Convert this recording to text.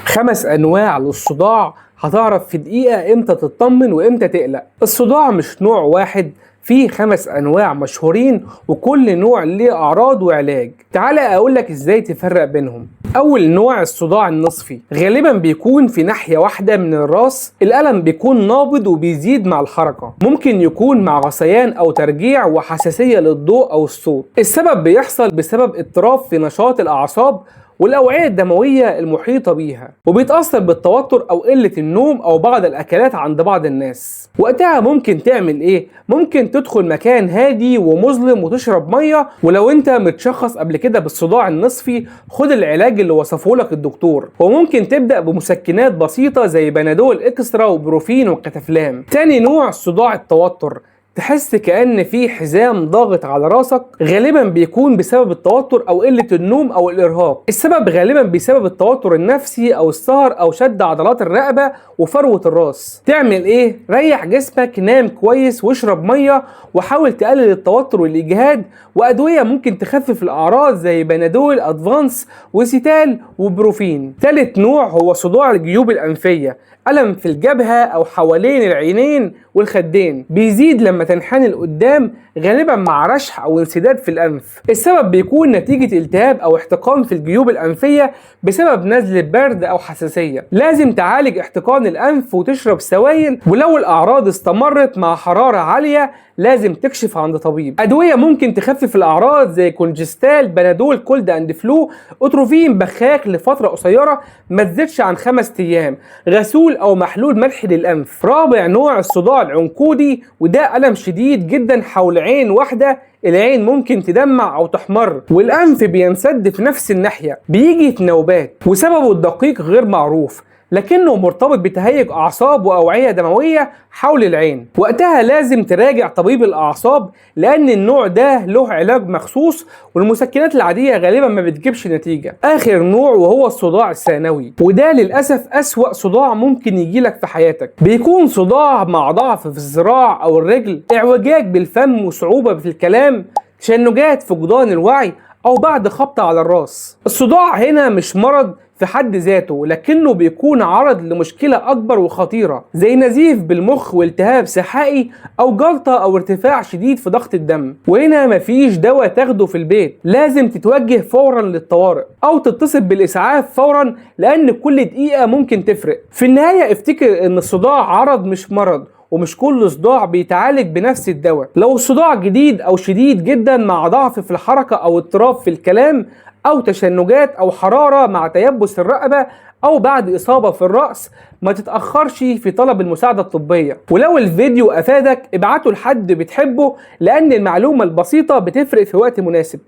5 أنواع للصداع هتعرف في دقيقة امتى تطمن وامتى تقلق. الصداع مش نوع واحد، فيه 5 أنواع مشهورين وكل نوع ليه أعراض وعلاج. تعالى أقولك إزاي تفرق بينهم. أول نوع الصداع النصفي، غالبا بيكون في ناحية واحدة من الراس، الألم بيكون نابض وبيزيد مع الحركة، ممكن يكون مع غثيان أو ترجيع وحساسية للضوء أو الصوت. السبب بيحصل بسبب اضطراب في نشاط الأعصاب والأوعية الدموية المحيطة بيها، وبيتأثر بالتوتر أو قلة النوم أو بعض الأكلات عند بعض الناس. وقتها ممكن تعمل إيه؟ ممكن تدخل مكان هادي ومظلم وتشرب مية، ولو أنت متشخص قبل كده بالصداع النصفي خد العلاج اللي وصفه لك الدكتور، وممكن تبدأ بمسكنات بسيطة زي بنادول إكسترا وبروفين وكتافلام. تاني نوع صداع التوتر، تحس كأن في حزام ضاغط على راسك، غالبا بيكون بسبب التوتر أو قلة النوم أو الإرهاق. السبب غالبا بسبب التوتر النفسي أو السهر أو شد عضلات الرقبة وفروة الراس. تعمل إيه؟ ريح جسمك، نام كويس واشرب مية، وحاول تقلل التوتر والإجهاد، وأدوية ممكن تخفف الأعراض زي بنادول أدفانس وسيتال وبروفين. ثالث نوع هو صداع الجيوب الأنفية، ألم في الجبهة أو حوالين العينين والخدين، بيزيد لما تنحني لقدام، غالبا مع رشح أو انسداد في الأنف. السبب بيكون نتيجة التهاب أو احتقان في الجيوب الأنفية بسبب نزلة برد أو حساسية. لازم تعالج احتقان الأنف وتشرب سوائل، ولو الأعراض استمرت مع حرارة عالية لازم تكشف عند طبيب. أدوية ممكن تخفف الأعراض زي كونجستال، بنادول كولد أند فلو، أتروفين بخاك لفترة قصيرة ما تزيدش عن 5 أيام، غسول أو محلول ملح للأنف. رابع نوع الصداع العنقودي، وده ألم شديد جدا حول عين واحدة، العين ممكن تدمع أو تحمر، والأنف بينسد في نفس الناحية، بيجي في نوبات، وسببه الدقيق غير معروف، لكنه مرتبط بتهيج أعصاب وأوعية دموية حول العين. وقتها لازم تراجع طبيب الأعصاب، لأن النوع ده له علاج مخصوص، والمسكنات العادية غالبا ما بتجيبش نتيجة. آخر نوع وهو الصداع الثانوي، وده للأسف أسوأ صداع ممكن يجيلك في حياتك. بيكون صداع مع ضعف في الذراع أو الرجل، اعوجاج بالفم وصعوبة في الكلام، تشنجات في جدران الوعي، أو بعد خبطة على الراس. الصداع هنا مش مرض في حد ذاته، لكنه بيكون عرض لمشكلة أكبر وخطيرة زي نزيف بالمخ والتهاب سحائي أو جلطة أو ارتفاع شديد في ضغط الدم. وهنا مفيش دواء تاخده في البيت، لازم تتوجه فورا للطوارئ أو تتصل بالإسعاف فورا، لأن كل دقيقة ممكن تفرق. في النهاية افتكر إن الصداع عرض مش مرض، ومش كل صداع بيتعالج بنفس الدواء. لو الصداع جديد أو شديد جدا مع ضعف في الحركة أو اضطراب في الكلام أو تشنجات أو حرارة مع تيبس الرقبة أو بعد إصابة في الرأس، ما تتأخرش في طلب المساعدة الطبية. ولو الفيديو أفادك ابعته لحد بتحبه، لأن المعلومة البسيطة بتفرق في وقت مناسب.